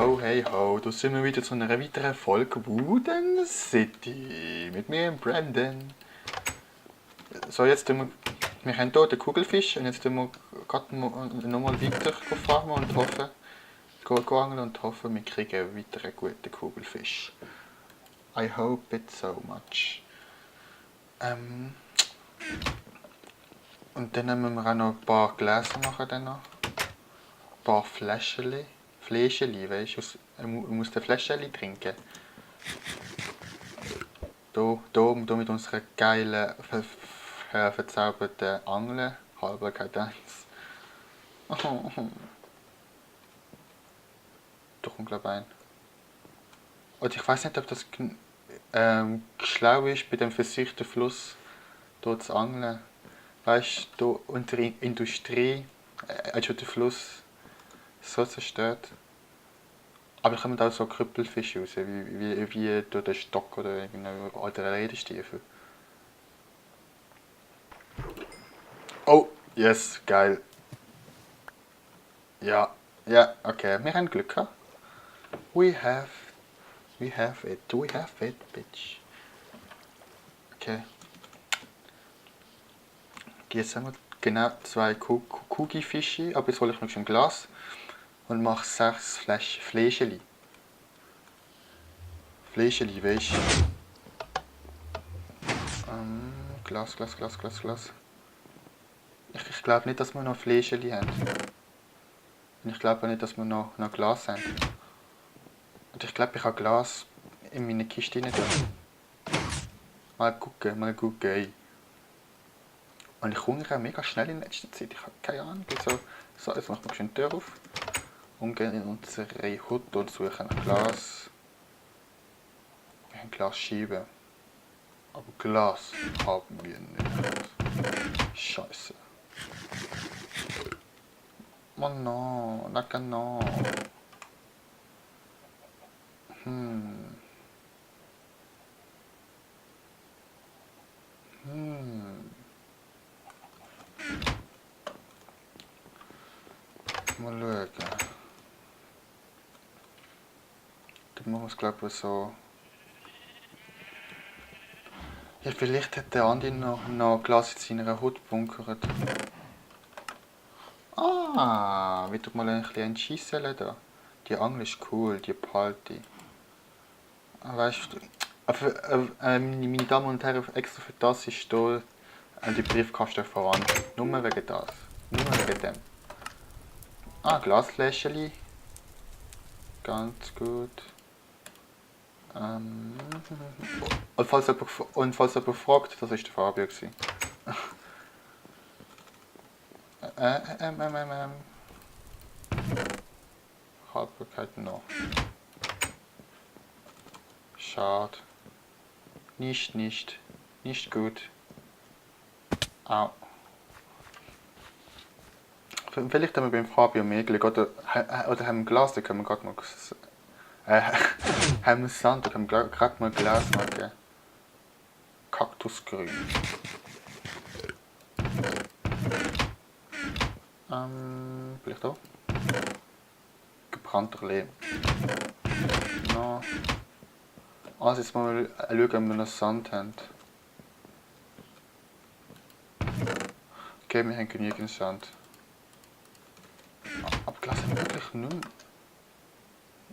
ho, hey ho, da sind wir wieder zu einer weiteren Folge Wooden City mit mir und Brandon. So, jetzt tun wir haben hier den Kugelfisch und jetzt tun wir gerade nochmal weiter fahren und hoffen, angeln und hoffen, wir kriegen weiter einen guten Kugelfisch. I hope it so much. Und dann müssen wir auch noch ein paar Gläser machen. Dann noch. Ein paar Fläschchen, weißt du, ich muss den Fläschchen trinken. Hier mit unserer geilen, verzauberten Angel, halber Kadenz. Da kommt glaube ich ein. Und ich weiß nicht, ob das schlau ist, bei dem versicherten Fluss hier zu angeln. Weißt du, hier unter der Industrie hat schon der Fluss so zerstört. Aber da kommen auch so Krüppelfische raus, wie durch den Stock oder irgendein alter Lederstiefel. Oh, yes, geil. Ja, okay, wir haben Glück gehabt. We have it, bitch. Okay. Jetzt haben wir genau 2 Kugifische, aber jetzt hole ich noch ein Glas und mache 6 Fläschchen. Fläschchen, weißt du? Glas. Ich glaube nicht, dass wir noch Fläschchen haben. Und ich glaube auch nicht, dass wir noch Glas haben. Und ich glaube, ich habe Glas in meine Kiste nicht drin. Mal gucken, ey. Und ich hungere auch mega schnell in letzter Zeit. Ich habe keine Ahnung. So, jetzt machen wir schön die Tür auf. Und gehen in unsere Hut und suchen ein Glas. Wir haben Glasscheiben. Aber Glas haben wir nicht. Scheiße. Mann, no, lecker no. Mal schauen. Dann machen wir es glaube ich so. Ja, vielleicht hat der Andi noch Glas in seiner Hut bunkert. Ah, wie tut mal ein bisschen Schießele da. Die Angel ist cool, die behalte. Weißt du, meine Damen und Herren, extra für das ist hier die Briefkasten voran. Nur wegen das. Nur wegen dem. Ah, Glasfläschchen. Ganz gut. Und falls jemand fragt, das war der Fabio. Haltbarkeit noch. Schade. Nicht gut. Au. Vielleicht haben wir beim Fabio mehr Glück. Oder haben wir ein Glas, da können wir gerade mal... haben wir Sand, da können wir gerade mal Glas machen. Kaktusgrün. Vielleicht auch. Gebrannter Lehm. No. Also jetzt mal schauen, ob wir noch Sand haben. Okay, wir haben genügend Sand. Aber Glas haben wir wirklich nicht.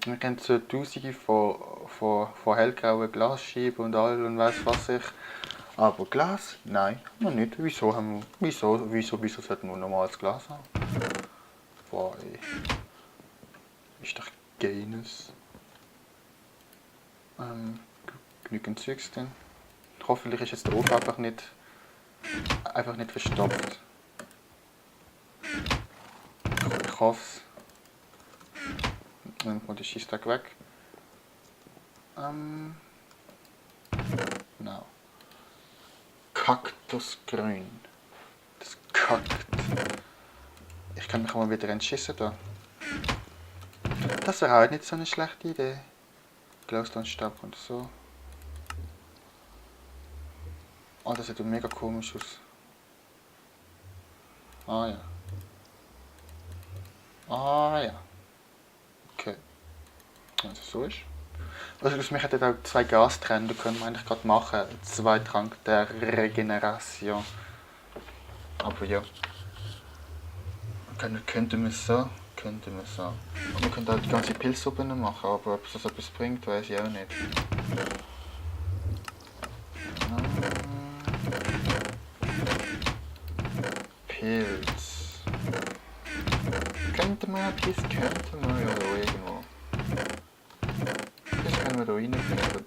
Wir kennen so tausende von hellgrauen Glasscheiben und all und weiss was ich. Aber Glas? Nein, noch nicht. Wieso sollten wir normales Glas haben? Boah, ey. Ist doch Gaines. Genügend Zeugs drin. Hoffentlich ist jetzt der Ofen einfach nicht verstopft. Ich hoffe es. Nimmt man den Schießtag weg. No. Kaktusgrün. Das kackt. Ich kann mich mal wieder entschießen da. Das wäre auch nicht so eine schlechte Idee. Glowstone-Stab und so. Oh, das sieht mega komisch aus. Ah ja. Okay. Also so ist. Also wir hätten auch 2 Gastränder können wir eigentlich gerade machen. 2 Trank der Regeneration. Aber ja. Könnten wir so. Und wir könnten auch die ganze Pilzsuppe noch machen, aber ob das etwas bringt, weiß ich auch nicht. Pilz. Könnte man ja da irgendwo. Das können wir da reinbringen.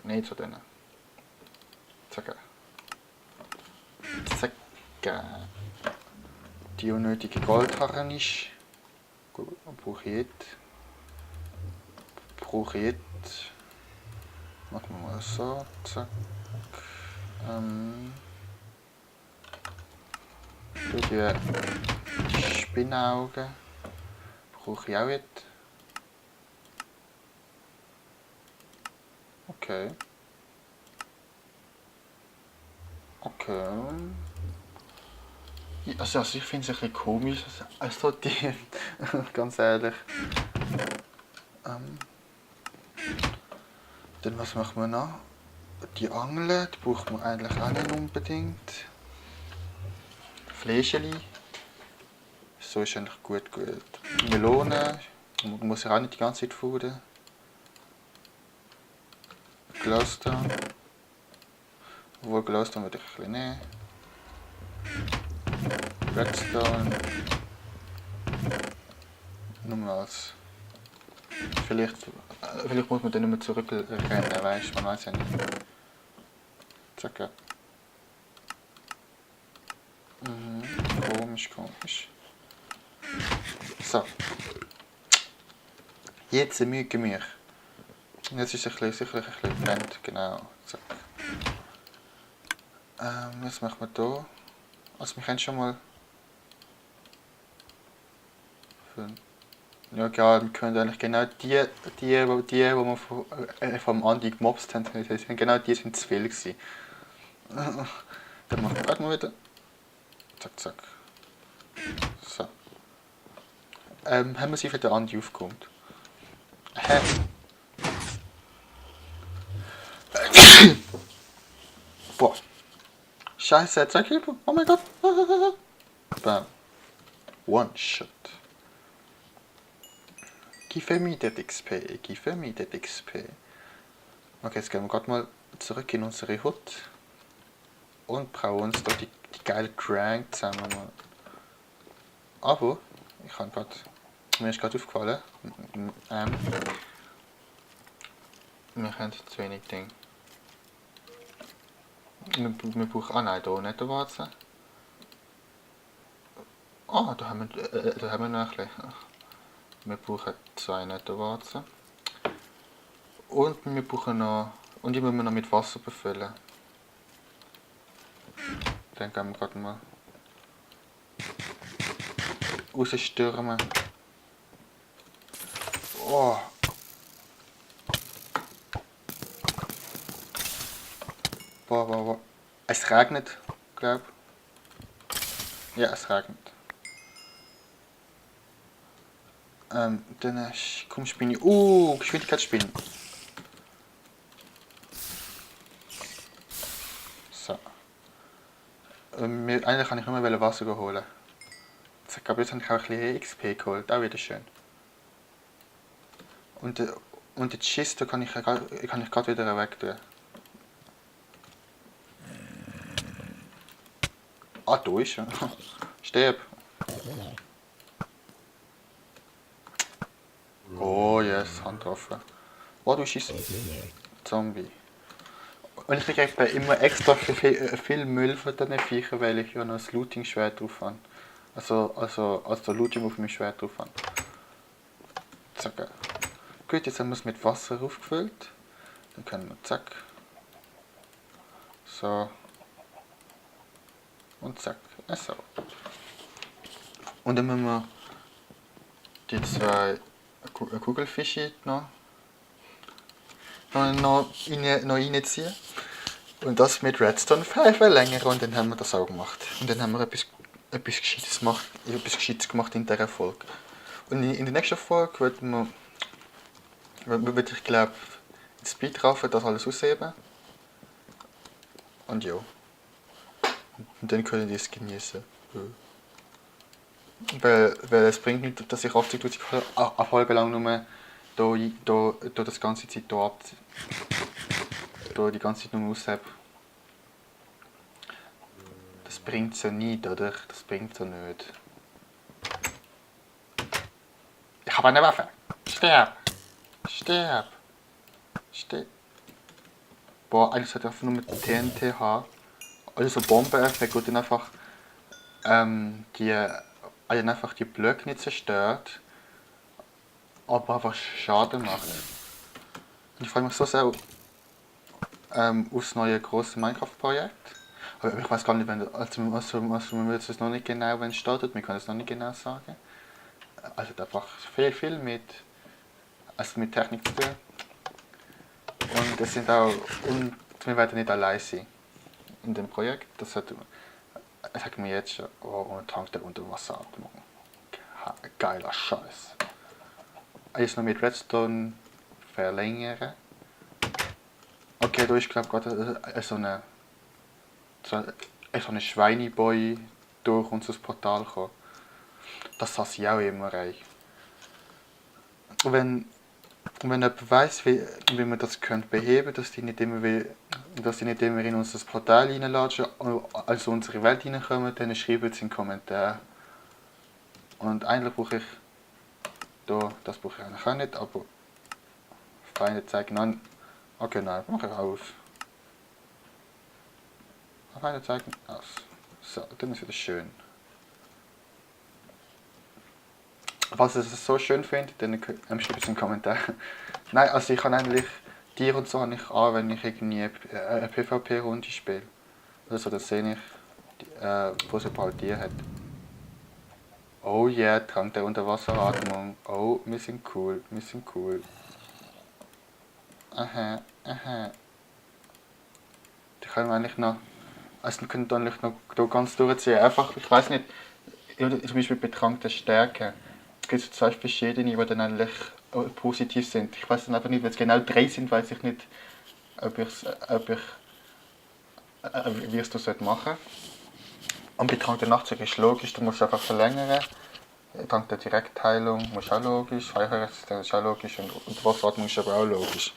Nicht zu denen. Zack. Zack. Die unnötige Goldharren ist. Gut, brauche ich jetzt. Machen wir mal so. Zack. Die Spinnaugen brauche ich auch jetzt. Okay. Also ich finde es ein bisschen komisch, also die, ganz ehrlich. Dann was machen wir noch? Die Angel, die braucht man eigentlich auch nicht unbedingt. Fleischeli. So ist eigentlich gut. Melone, muss ich auch nicht die ganze Zeit fuden. Glowstone. Obwohl Glowstone würde ich ein bisschen nehmen. Redstone. Nochmals. Vielleicht muss man dann nicht mehr zurückrennen, weißt du, man weiß ja nicht. Zack. Komisch. So. Jetzt mügen wir. Jetzt ist es sicherlich ein bisschen brennt, genau. Zack. Was machen wir hier? Also wir können schon mal... Ja, egal, wir können eigentlich genau die wir vom Andi gemobst haben, genau die sind zu viel gewesen. Dann machen wir gerade mal wieder. Zack. So. Haben wir sie für den Andi aufgeräumt? Hä? Boah. Scheiße, 2 Kills. Oh mein Gott. Bam. One shot. Give me that XP. Okay, jetzt gehen wir gerade mal zurück in unsere Hut. Und brauchen uns da die geile Crank zusammen. Aber, mir ist gerade aufgefallen, wir haben zu wenig Dinge. Wir brauchen, nein, hier nicht die Warzen. Da haben wir noch ein bisschen. Wir brauchen 2 Nettowarzen. Und wir brauchen noch, und die müssen wir noch mit Wasser befüllen. Dann gehen wir gerade mal rausstürmen. Oh. Boah. Es regnet, glaube ich. Ja, es regnet. Dann komm Spinne. Geschwindigkeitsspinnen. So. Eigentlich kann ich nur mehr Wasser holen. Ich glaube, jetzt habe ich auch ein bisschen XP geholt. Auch wieder schön. Und die Schiste kann ich gerade wieder weg tun. Ah, da ist er. Stirb. Oh yes, Hand getroffen. Oh, du schießt. Zombie. Und ich kriege immer extra viel Müll von diesen Viechern, weil ich ja noch das Looting-Schwert drauf habe. Also Looting auf meinem Schwert drauf habe. Zack. Gut, jetzt haben wir es mit Wasser aufgefüllt. Dann können wir zack. So. Und zack. So. Und dann müssen wir die 2 Kugelfische noch reinziehen. Und das mit Redstone verlängern und dann haben wir das auch gemacht. Und dann haben wir etwas Gescheites gemacht in dieser Folge. Und in der nächsten Folge werden wir Würde ich glaube Speed rauf, das alles ausheben. Und ja. Und dann können die es genießen. Weil es bringt nicht, dass ich 80'000 Folgen lang nur das ganze Zeit die ganze Zeit nur aushebe. Das bringt so nicht, oder? Das bringt so nicht. Ich habe eine Waffe. Sterb! Sterb! Sterb! Boah, eigentlich sollte ich einfach nur mit TNT haben. Also so Bombeneffekt und dann einfach einfach die Blöcke nicht zerstört, aber einfach Schaden macht. Und ich freue mich so sehr aufs neue große Minecraft-Projekt. Aber ich weiß gar nicht, wir wissen es noch nicht genau, wenn es startet, wir können es noch nicht genau sagen. Also einfach viel mit Technik zu tun. Und wir werden nicht allein sein in dem Projekt. Das sagt mir jetzt schon, und Tank der Unterwasseratmung. Geiler Scheiß. Jetzt noch mit Redstone verlängern. Okay, da ist glaube gerade so eine Schweineboi durch unser Portal gekommen. Das hasse ich auch immer rein. Und wenn jemand weiss, wie man das beheben könnte, dass die nicht immer in unser Portal reinlatschen, also unsere Welt reinkommen, dann schreibt es in den Kommentaren. Und eigentlich brauche ich das brauche ich eigentlich auch nicht, aber Feinde zeigen an. Okay, nein, mache ich aus. Feinde zeigen aus. So, dann ist wieder schön. Falls ihr es so schön findet, dann schreibt es in den Kommentaren. Nein, also ich kann eigentlich Tiere und so habe ich an, wenn ich irgendwie eine PvP-Runde spiele. Also dann sehe ich, wo es überhaupt Tiere hat. Oh yeah, Trank der Unterwasseratmung. Oh, wir sind cool, wir sind cool. Aha, aha. Die können wir eigentlich noch. Also wir können eigentlich noch hier ganz durchziehen. Einfach, ich weiß nicht, zum Beispiel bei Trank der Stärke. Es gibt so zwei verschiedene, die dann eigentlich positiv sind. Ich weiß dann einfach nicht, wenn es genau 3 sind, weiß ich nicht, wie es das machen sollte. Und bei Trank der Nachtzug ist logisch, du musst einfach verlängern. Trank der Direktheilung ist auch logisch, Feuerresistenz ist auch logisch und Wasseratmung ist aber auch logisch.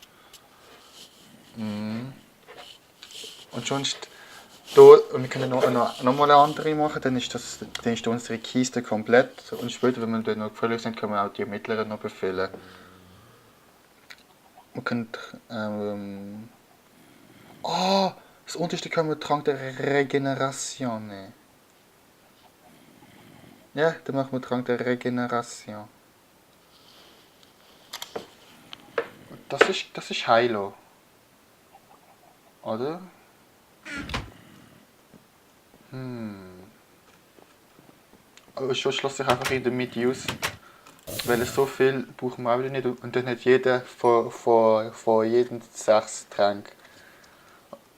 Und sonst, wir können noch mal eine andere machen, dann ist unsere Kiste komplett. Und später, wenn wir dann noch gefüllt sind, können wir auch die mittleren noch befüllen. Wir können, das unterste können wir Trank der Regeneration nehmen. Ja, dann machen wir Trank der Regeneration. Das ist Heilo. Oder? Aber schon schloss ich einfach in der Mitte aus. Weil so viel brauchen wir auch wieder nicht. Und dann hat jeder von jedem 6 Tränke.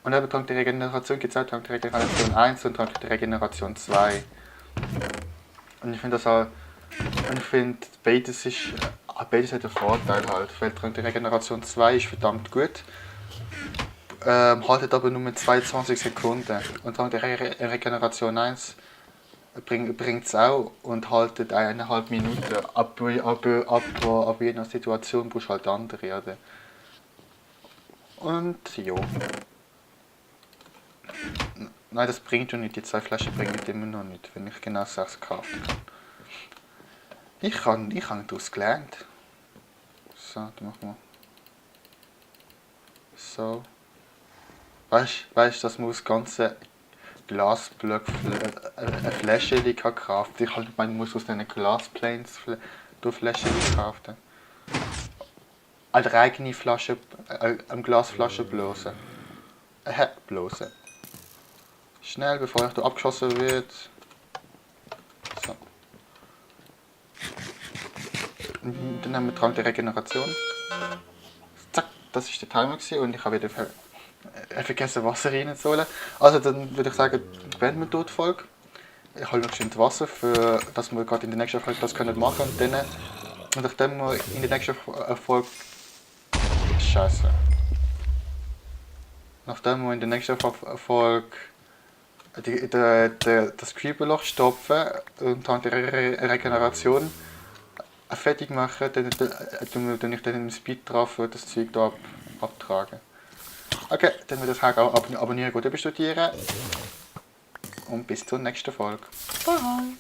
Und eben Trank der Regeneration gibt es auch Trank der Regeneration 1 und Trank der Regeneration 2. Und ich finde das auch. Und ich finde, beides hat einen Vorteil halt. Weil Trank der Regeneration 2 ist verdammt gut. Haltet aber nur 22 Sekunden. Und Trank der Regeneration 1 bringt es auch und haltet 1,5 Minuten. Aber je nach Situation brauchst du halt andere. Oder? Und ja. Nein, das bringt ja nicht. Die 2 Flaschen bringen immer noch nicht, wenn ich genau 6 kaufen kann. Ich habe daraus gelernt. So, dann machen wir. So. Weißt du, dass man aus ganzen Glasblöck eine Flasche kaufen. Ich halt man muss aus diesen Glasplanes Flaschen kaufen. Eine eigene Flasche, eine Glasflasche bloßen. Bloßen. Schnell, bevor ich da abgeschossen wird. So. Und dann haben wir Trank der Regeneration. Zack, das war der Timer und ich habe wieder vergessen Wasser reinzuholen. Also dann würde ich sagen, beenden wir dort die Folge. Ich hole noch schön das Wasser, dass wir gerade in der nächsten Folge das machen können. Und nachdem wir in der nächsten Folge Scheiße. Nachdem wir in der nächsten Folge das Creeperloch stopfen und dann die Regeneration fertig machen, dann ich dann im Speed drauf das Zeug da abtragen. Okay, dann würde ich sagen, abonnieren, gut studieren und bis zur nächsten Folge. Bye!